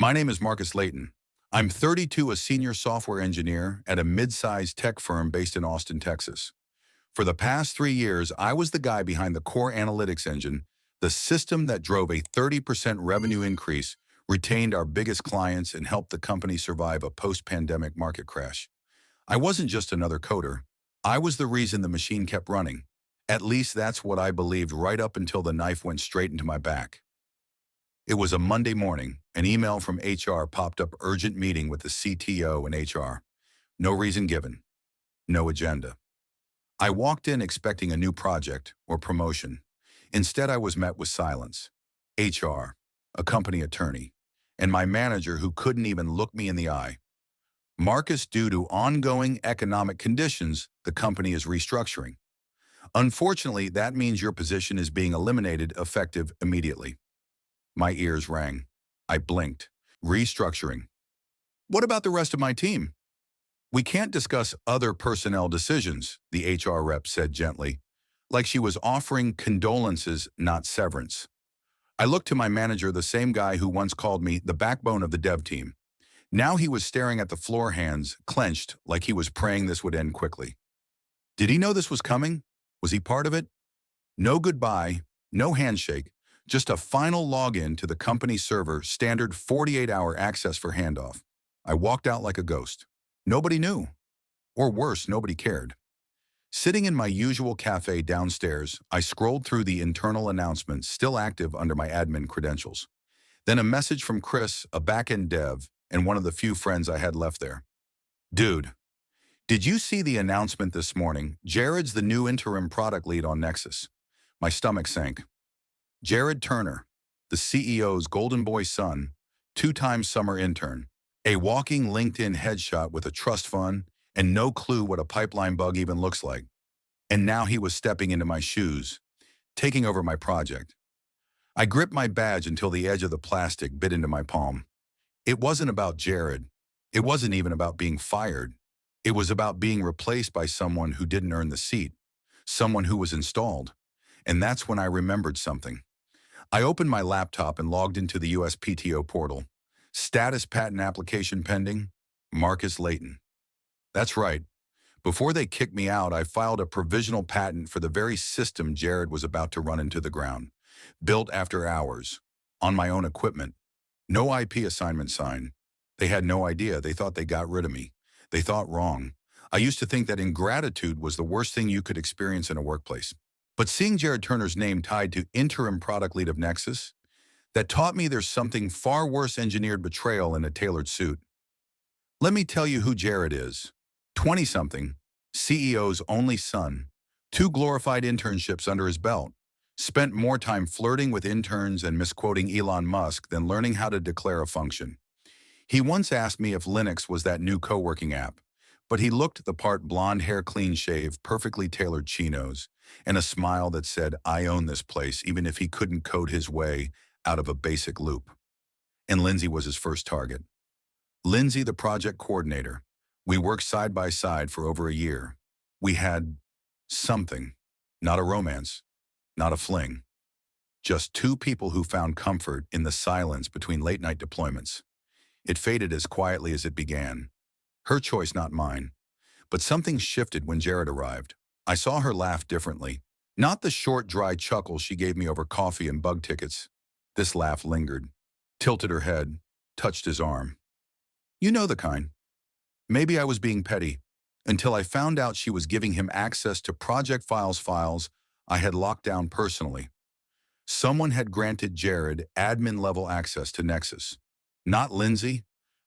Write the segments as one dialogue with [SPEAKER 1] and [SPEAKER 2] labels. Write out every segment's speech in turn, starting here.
[SPEAKER 1] My name is Marcus Layton. I'm 32, a senior software engineer at a mid-sized tech firm based in Austin, Texas. For the past 3 years, I was the guy behind the core analytics engine, the system that drove a 30% revenue increase, retained our biggest clients, and helped the company survive a post-pandemic market crash. I wasn't just another coder. I was the reason the machine kept running. At least that's what I believed right up until the knife went straight into my back. It was a Monday morning. An email from HR popped up: urgent meeting with the CTO and HR. No reason given. No agenda. I walked in expecting a new project or promotion. Instead, I was met with silence. HR, a company attorney, and my manager who couldn't even look me in the eye. Marcus, due to ongoing economic conditions, the company is restructuring. Unfortunately, that means your position is being eliminated effective immediately. My ears rang. I blinked. Restructuring. What about the rest of my team? We can't discuss other personnel decisions, the HR rep said gently, like she was offering condolences, not severance. I looked to my manager, the same guy who once called me the backbone of the dev team. Now he was staring at the floor, hands clenched, like he was praying this would end quickly. Did he know this was coming? Was he part of it? No goodbye, no handshake, just a final login to the company server, standard 48-hour access for handoff. I walked out like a ghost. Nobody knew. Or worse, nobody cared. Sitting in my usual cafe downstairs, I scrolled through the internal announcements still active under my admin credentials. Then a message from Chris, a back-end dev, and one of the few friends I had left there. Dude, did you see the announcement this morning? Jared's the new interim product lead on Nexus. My stomach sank. Jared Turner, the CEO's golden boy son, two-time summer intern, a walking LinkedIn headshot with a trust fund and no clue what a pipeline bug even looks like. And now he was stepping into my shoes, taking over my project. I gripped my badge until the edge of the plastic bit into my palm. It wasn't about Jared. It wasn't even about being fired. It was about being replaced by someone who didn't earn the seat, someone who was installed. And that's when I remembered something. I opened my laptop and logged into the USPTO portal. Status patent application pending, Marcus Layton. That's right. Before they kicked me out, I filed a provisional patent for the very system Jared was about to run into the ground. Built after hours, on my own equipment. No IP assignment signed. They had no idea. They thought they got rid of me. They thought wrong. I used to think that ingratitude was the worst thing you could experience in a workplace. But seeing Jared Turner's name tied to interim product lead of Nexus, that taught me there's something far worse: engineered betrayal in a tailored suit. Let me tell you who Jared is. 20-something, CEO's only son, 2 glorified internships under his belt, spent more time flirting with interns and misquoting Elon Musk than learning how to declare a function. He once asked me if Linux was that new co-working app, but he looked the part: blonde hair, clean shave, perfectly tailored chinos, and a smile that said, I own this place, even if he couldn't code his way out of a basic loop. And Lindsay was his first target. Lindsay, the project coordinator. We worked side by side for over a year. We had something, not a romance, not a fling. Just 2 people who found comfort in the silence between late-night deployments. It faded as quietly as it began. Her choice, not mine. But something shifted when Jared arrived. I saw her laugh differently. Not the short, dry chuckle she gave me over coffee and bug tickets. This laugh lingered, tilted her head, touched his arm. You know the kind. Maybe I was being petty, until I found out she was giving him access to project files I had locked down personally. Someone had granted Jared admin-level access to Nexus. Not Lindsay,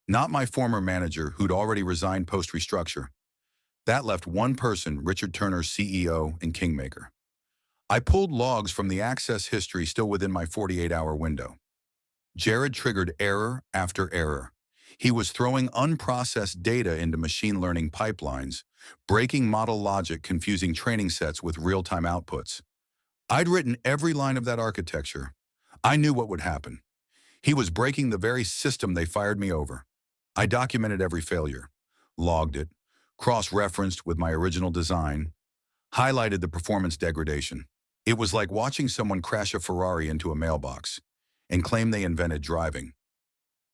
[SPEAKER 1] not my former manager who'd already resigned post-restructure. That left one person: Richard Turner, CEO and Kingmaker. I pulled logs from the access history still within my 48-hour window. Jared triggered error after error. He was throwing unprocessed data into machine learning pipelines, breaking model logic, confusing training sets with real-time outputs. I'd written every line of that architecture. I knew what would happen. He was breaking the very system they fired me over. I documented every failure, logged it, cross-referenced with my original design, highlighted the performance degradation. It was like watching someone crash a Ferrari into a mailbox and claim they invented driving.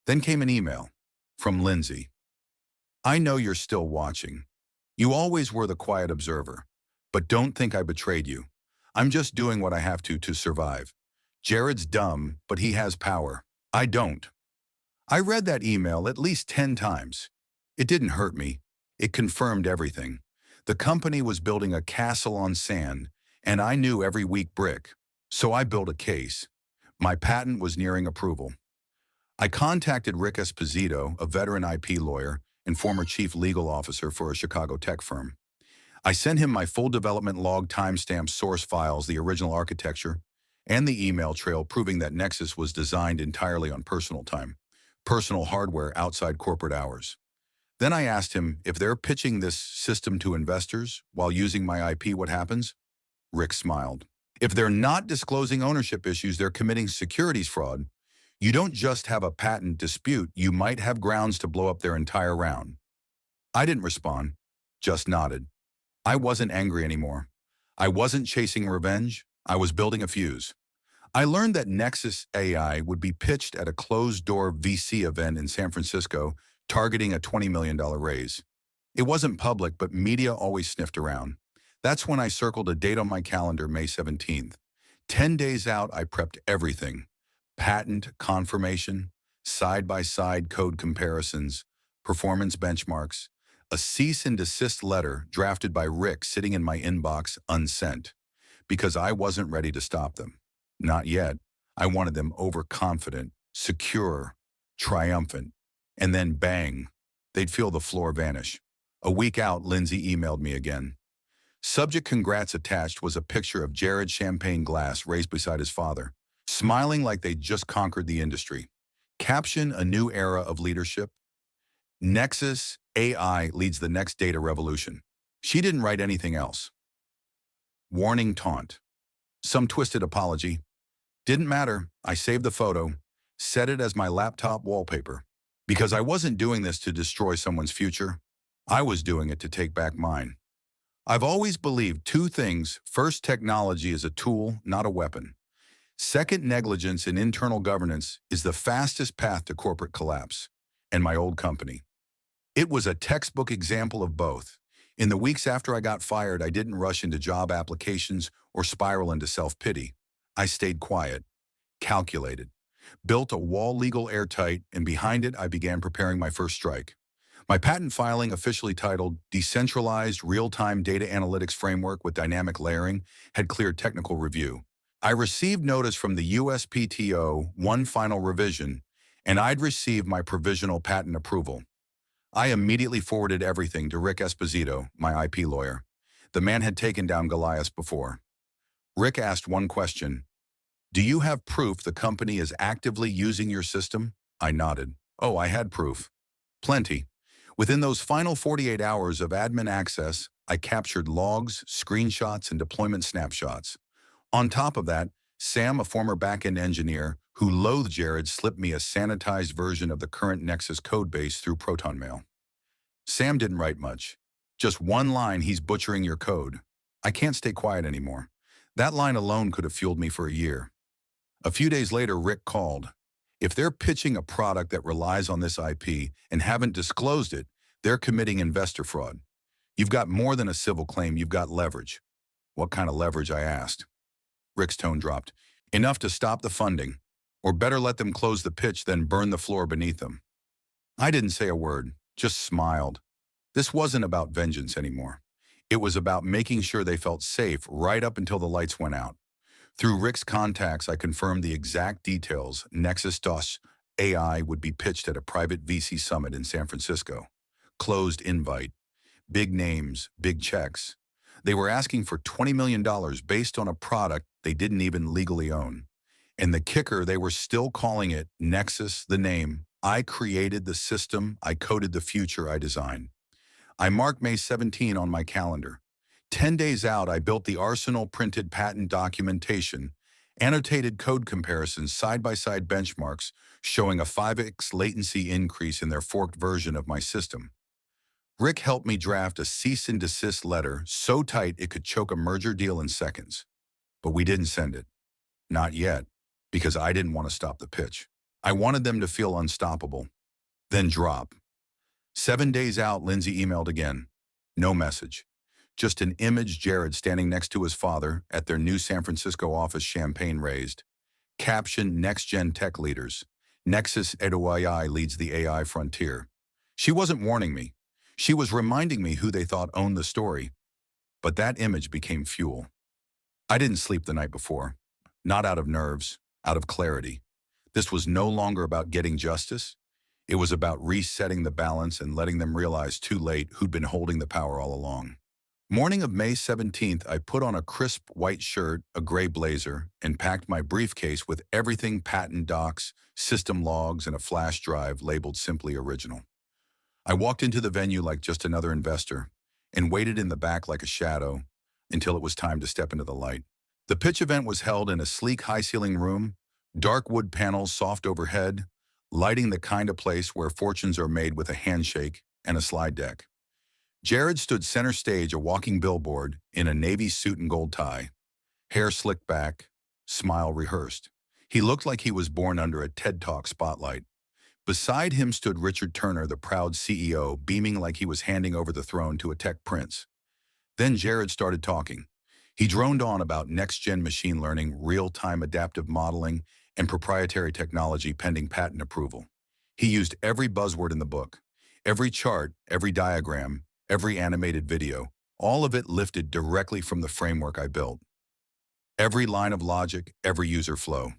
[SPEAKER 1] Then came an email from Lindsay. I know you're still watching. You always were the quiet observer. But don't think I betrayed you. I'm just doing what I have to survive. Jared's dumb, but he has power. I don't. I read that email at least 10 times. It didn't hurt me. It confirmed everything. The company was building a castle on sand, and I knew every weak brick. So I built a case. My patent was nearing approval. I contacted Rick Esposito, a veteran IP lawyer and former chief legal officer for a Chicago tech firm. I sent him my full development log timestamp source files, the original architecture, and the email trail proving that Nexus was designed entirely on personal time, personal hardware outside corporate hours. Then I asked him, if they're pitching this system to investors while using my IP, what happens? Rick smiled. If they're not disclosing ownership issues, they're committing securities fraud. You don't just have a patent dispute, you might have grounds to blow up their entire round. I didn't respond, just nodded. I wasn't angry anymore. I wasn't chasing revenge. I was building a fuse. I learned that Nexus AI would be pitched at a closed-door VC event in San Francisco, targeting a $20 million raise. It wasn't public, but media always sniffed around. That's when I circled a date on my calendar, May 17th. 10 days out, I prepped everything. Patent confirmation, side-by-side code comparisons, performance benchmarks, a cease and desist letter drafted by Rick sitting in my inbox unsent, because I wasn't ready to stop them. Not yet. I wanted them overconfident, secure, triumphant. And then bang, they'd feel the floor vanish. A week out, Lindsay emailed me again. Subject congrats attached was a picture of Jared's champagne glass raised beside his father, smiling like they'd just conquered the industry. Caption, a new era of leadership. Nexus AI leads the next data revolution. She didn't write anything else. Warning taunt. Some twisted apology. Didn't matter. I saved the photo, set it as my laptop wallpaper. Because I wasn't doing this to destroy someone's future. I was doing it to take back mine. I've always believed two things. First, technology is a tool, not a weapon. Second, negligence in internal governance is the fastest path to corporate collapse. And my old company. It was a textbook example of both. In the weeks after I got fired, I didn't rush into job applications or spiral into self-pity. I stayed quiet, calculated, built a wall legal airtight, and behind it I began preparing my first strike. My patent filing, officially titled Decentralized Real-Time Data Analytics Framework with Dynamic Layering, had cleared technical review. I received notice from the USPTO, one final revision, and I'd received my provisional patent approval. I immediately forwarded everything to Rick Esposito, my IP lawyer. The man had taken down Goliath before. Rick asked one question. Do you have proof the company is actively using your system? I nodded. Oh, I had proof. Plenty. Within those final 48 hours of admin access, I captured logs, screenshots, and deployment snapshots. On top of that, Sam, a former back-end engineer who loathed Jared, slipped me a sanitized version of the current Nexus codebase through Proton Mail. Sam didn't write much. Just one line, he's butchering your code. I can't stay quiet anymore. That line alone could have fueled me for a year. A few days later, Rick called. If they're pitching a product that relies on this IP and haven't disclosed it, they're committing investor fraud. You've got more than a civil claim, you've got leverage. What kind of leverage, I asked. Rick's tone dropped. Enough to stop the funding, or better let them close the pitch than burn the floor beneath them. I didn't say a word, just smiled. This wasn't about vengeance anymore. It was about making sure they felt safe right up until the lights went out. Through Rick's contacts, I confirmed the exact details. Nexus DOS AI would be pitched at a private VC summit in San Francisco. Closed invite. Big names, big checks. They were asking for $20 million based on a product they didn't even legally own. And the kicker, they were still calling it Nexus, the name. I created the system, I coded the future I designed. I marked May 17 on my calendar. 10 days out, I built the arsenal printed patent documentation, annotated code comparisons, side-by-side benchmarks showing a 5x latency increase in their forked version of my system. Rick helped me draft a cease and desist letter so tight it could choke a merger deal in seconds. But we didn't send it. Not yet, because I didn't want to stop the pitch. I wanted them to feel unstoppable, then drop. 7 days out, Lindsay emailed again. No message. Just an image Jared standing next to his father at their new San Francisco office, champagne raised. Caption: Next-Gen Tech Leaders. Nexus AI leads the AI frontier. She wasn't warning me. She was reminding me who they thought owned the story. But that image became fuel. I didn't sleep the night before. Not out of nerves, out of clarity. This was no longer about getting justice. It was about resetting the balance and letting them realize too late who'd been holding the power all along. Morning of May 17th, I put on a crisp white shirt, a gray blazer, and packed my briefcase with everything: patent docs, system logs, and a flash drive labeled simply original. I walked into the venue like just another investor and waited in the back like a shadow until it was time to step into the light. The pitch event was held in a sleek high-ceiling room, dark wood panels soft overhead, lighting the kind of place where fortunes are made with a handshake and a slide deck. Jared stood center stage, a walking billboard, in a navy suit and gold tie, hair slicked back, smile rehearsed. He looked like he was born under a TED Talk spotlight. Beside him stood Richard Turner, the proud CEO, beaming like he was handing over the throne to a tech prince. Then Jared started talking. He droned on about next-gen machine learning, real-time adaptive modeling, and proprietary technology pending patent approval. He used every buzzword in the book, every chart, every diagram, every animated video, all of it lifted directly from the framework I built. Every line of logic, every user flow.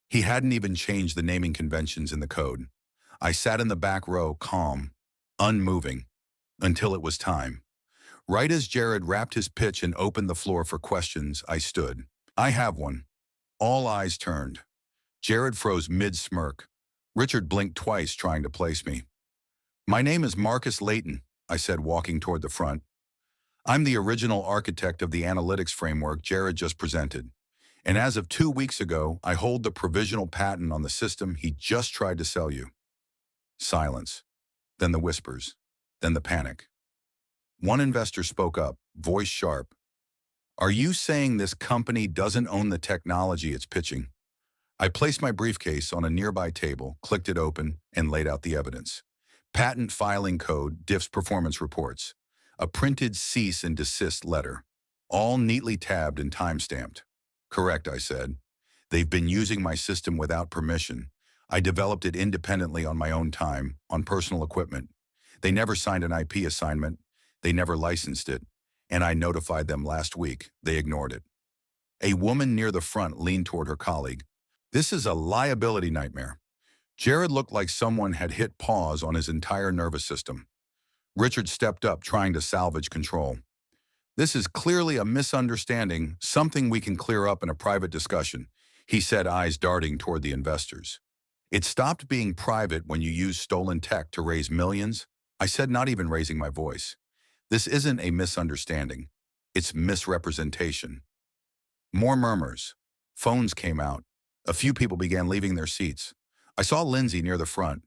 [SPEAKER 1] He hadn't even changed the naming conventions in the code. I sat in the back row, calm, unmoving, until it was time. Right as Jared wrapped his pitch and opened the floor for questions, I stood. I have one. All eyes turned. Jared froze mid-smirk. Richard blinked twice, trying to place me. My name is Marcus Layton, I said, walking toward the front. I'm the original architect of the analytics framework Jared just presented. And as of 2 weeks ago, I hold the provisional patent on the system he just tried to sell you. Silence. Then the whispers. Then the panic. One investor spoke up, voice sharp. Are you saying this company doesn't own the technology it's pitching? I placed my briefcase on a nearby table, clicked it open, and laid out the evidence. Patent filing code, diff's performance reports. A printed cease and desist letter. All neatly tabbed and time-stamped. Correct, I said. They've been using my system without permission. I developed it independently on my own time, on personal equipment. They never signed an IP assignment. They never licensed it. And I notified them last week. They ignored it. A woman near the front leaned toward her colleague. This is a liability nightmare. Jared looked like someone had hit pause on his entire nervous system. Richard stepped up, trying to salvage control. This is clearly a misunderstanding, something we can clear up in a private discussion, he said, eyes darting toward the investors. It stopped being private when you use stolen tech to raise millions, I said, not even raising my voice. This isn't a misunderstanding. It's misrepresentation. More murmurs. Phones came out. A few people began leaving their seats. I saw Lindsay near the front.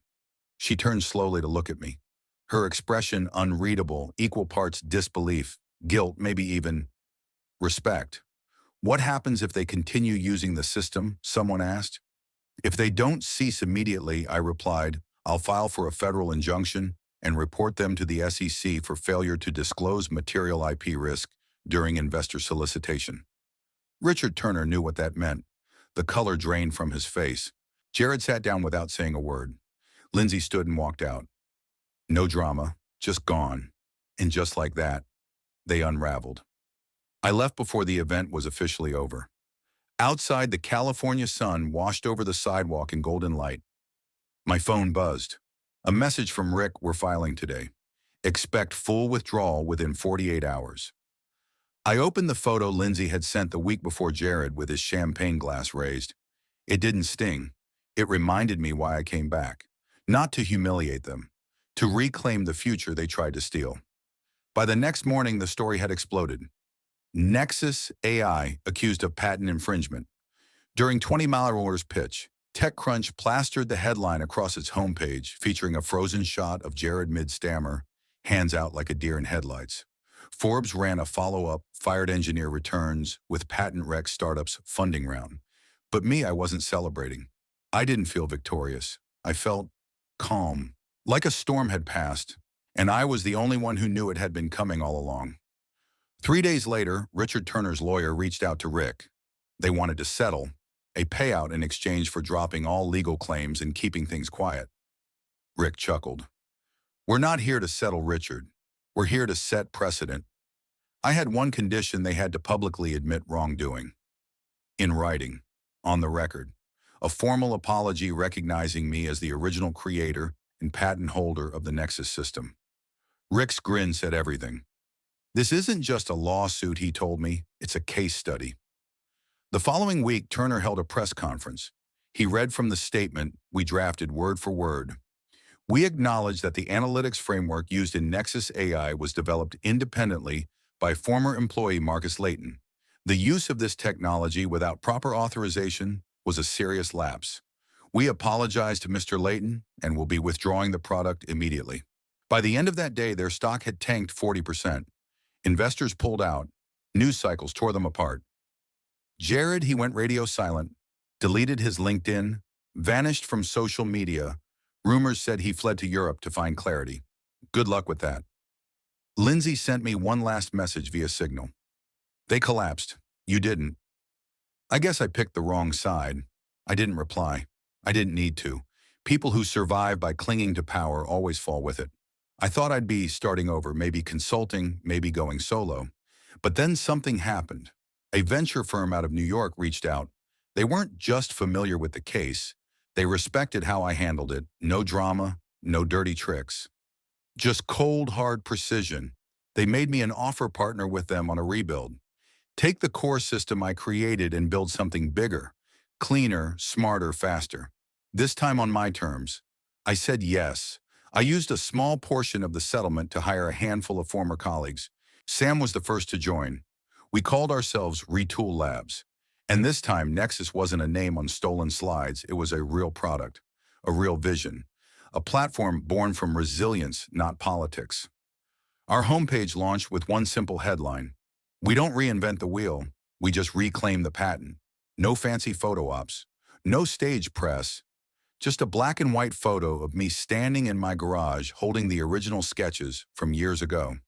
[SPEAKER 1] She turned slowly to look at me. Her expression unreadable, equal parts disbelief, guilt, maybe even respect. What happens if they continue using the system? Someone asked. If they don't cease immediately, I replied, I'll file for a federal injunction and report them to the SEC for failure to disclose material IP risk during investor solicitation. Richard Turner knew what that meant. The color drained from his face. Jared sat down without saying a word. Lindsay stood and walked out. No drama, just gone. And just like that, they unraveled. I left before the event was officially over. Outside, the California sun washed over the sidewalk in golden light. My phone buzzed. A message from Rick: we're filing today. Expect full withdrawal within 48 hours. I opened the photo Lindsay had sent the week before Jared with his champagne glass raised. It didn't sting. It reminded me why I came back. Not to humiliate them. To reclaim the future they tried to steal. By the next morning, the story had exploded. Nexus AI accused of patent infringement. During 20-mile-an-hour's pitch, TechCrunch plastered the headline across its homepage, featuring a frozen shot of Jared mid-stammer, hands out like a deer in headlights. Forbes ran a follow-up, fired engineer returns, with patent Rex startups funding round. But me, I wasn't celebrating. I didn't feel victorious. I felt calm, like a storm had passed, and I was the only one who knew it had been coming all along. 3 days later, Richard Turner's lawyer reached out to Rick. They wanted to settle, a payout in exchange for dropping all legal claims and keeping things quiet. Rick chuckled. "We're not here to settle, Richard. We're here to set precedent. I had one condition: they had to publicly admit wrongdoing. In writing, on the record. A formal apology recognizing me as the original creator and patent holder of the Nexus system." Rick's grin said everything. "This isn't just a lawsuit," he told me. "It's a case study." The following week, Turner held a press conference. He read from the statement we drafted word for word. "We acknowledge that the analytics framework used in Nexus AI was developed independently by former employee Marcus Layton. The use of this technology without proper authorization was a serious lapse. We apologize to Mr. Layton and will be withdrawing the product immediately." By the end of that day, their stock had tanked 40%. Investors pulled out. News cycles tore them apart. Jared, he went radio silent, deleted his LinkedIn, vanished from social media. Rumors said he fled to Europe to find clarity. Good luck with that. Lindsay sent me one last message via Signal. "They collapsed. You didn't." I guess I picked the wrong side. I didn't reply. I didn't need to. People who survive by clinging to power always fall with it. I thought I'd be starting over, maybe consulting, maybe going solo. But then something happened. A venture firm out of New York reached out. They weren't just familiar with the case. They respected how I handled it. No drama, no dirty tricks. Just cold, hard precision. They made me an offer partner with them on a rebuild. Take the core system I created and build something bigger, cleaner, smarter, faster. This time on my terms. I said yes. I used a small portion of the settlement to hire a handful of former colleagues. Sam was the first to join. We called ourselves Retool Labs. And this time, Nexus wasn't a name on stolen slides. It was a real product, a real vision, a platform born from resilience, not politics. Our homepage launched with one simple headline: "We don't reinvent the wheel, we just reclaim the patent." No fancy photo ops, no stage press, just a black and white photo of me standing in my garage holding the original sketches from years ago.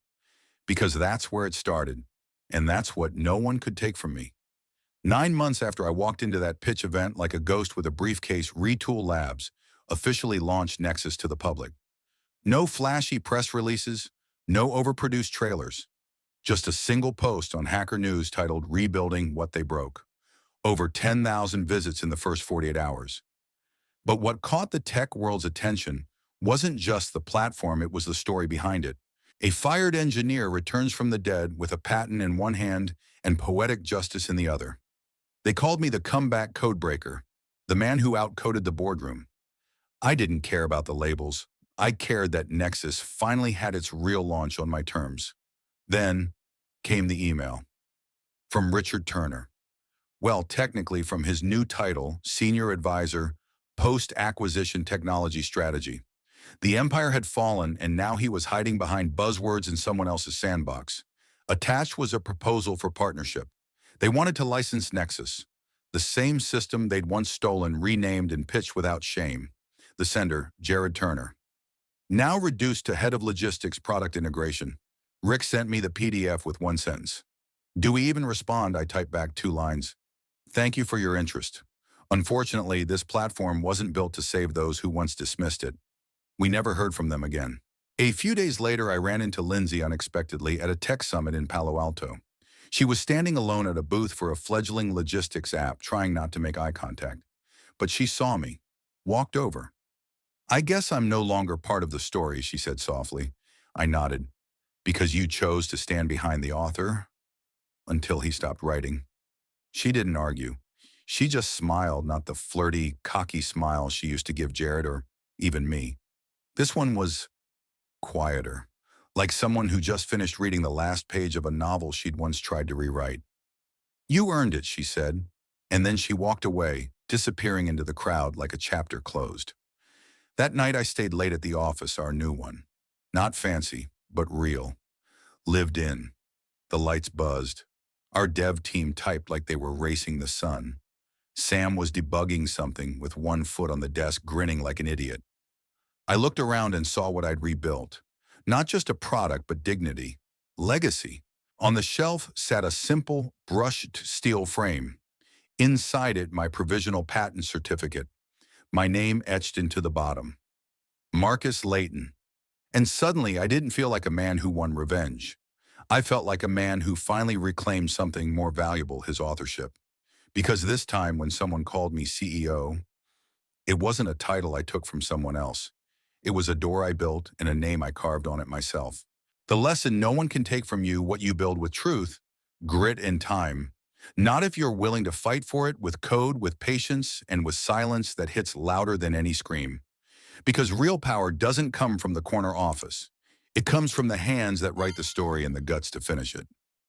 [SPEAKER 1] Because that's where it started, and that's what no one could take from me. 9 months after I walked into that pitch event like a ghost with a briefcase, Retool Labs officially launched Nexus to the public. No flashy press releases, no overproduced trailers. Just a single post on Hacker News titled "Rebuilding What They Broke." Over 10,000 visits in the first 48 hours. But what caught the tech world's attention wasn't just the platform, it was the story behind it. A fired engineer returns from the dead with a patent in one hand and poetic justice in the other. They called me the comeback codebreaker, the man who outcoded the boardroom. I didn't care about the labels. I cared that Nexus finally had its real launch on my terms. Then came the email from Richard Turner. Well, technically from his new title, Senior Advisor, Post-Acquisition Technology Strategy. The empire had fallen, and now he was hiding behind buzzwords in someone else's sandbox. Attached was a proposal for partnership. They wanted to license Nexus, the same system they'd once stolen, renamed, and pitched without shame. The sender, Jared Turner. Now reduced to head of logistics product integration. Rick sent me the PDF with one sentence. "Do we even respond?" I typed back 2 lines. "Thank you for your interest. Unfortunately, this platform wasn't built to save those who once dismissed it." We never heard from them again. A few days later, I ran into Lindsay unexpectedly at a tech summit in Palo Alto. She was standing alone at a booth for a fledgling logistics app, trying not to make eye contact. But she saw me, walked over. "I guess I'm no longer part of the story," she said softly. I nodded. "Because you chose to stand behind the author?" Until he stopped writing. She didn't argue. She just smiled, not the flirty, cocky smile she used to give Jared or even me. This one was quieter, like someone who just finished reading the last page of a novel she'd once tried to rewrite. "You earned it," she said, and then she walked away, disappearing into the crowd like a chapter closed. That night I stayed late at the office, our new one. Not fancy, but real. Lived in. The lights buzzed. Our dev team typed like they were racing the sun. Sam was debugging something with one foot on the desk, grinning like an idiot. I looked around and saw what I'd rebuilt. Not just a product, but dignity. Legacy. On the shelf sat a simple, brushed steel frame. Inside it, my provisional patent certificate, my name etched into the bottom. Marcus Layton. And suddenly, I didn't feel like a man who won revenge. I felt like a man who finally reclaimed something more valuable, his authorship. Because this time, when someone called me CEO, it wasn't a title I took from someone else. It was a door I built and a name I carved on it myself. The lesson: no one can take from you what you build with truth, grit, and time. Not if you're willing to fight for it with code, with patience, and with silence that hits louder than any scream. Because real power doesn't come from the corner office. It comes from the hands that write the story and the guts to finish it.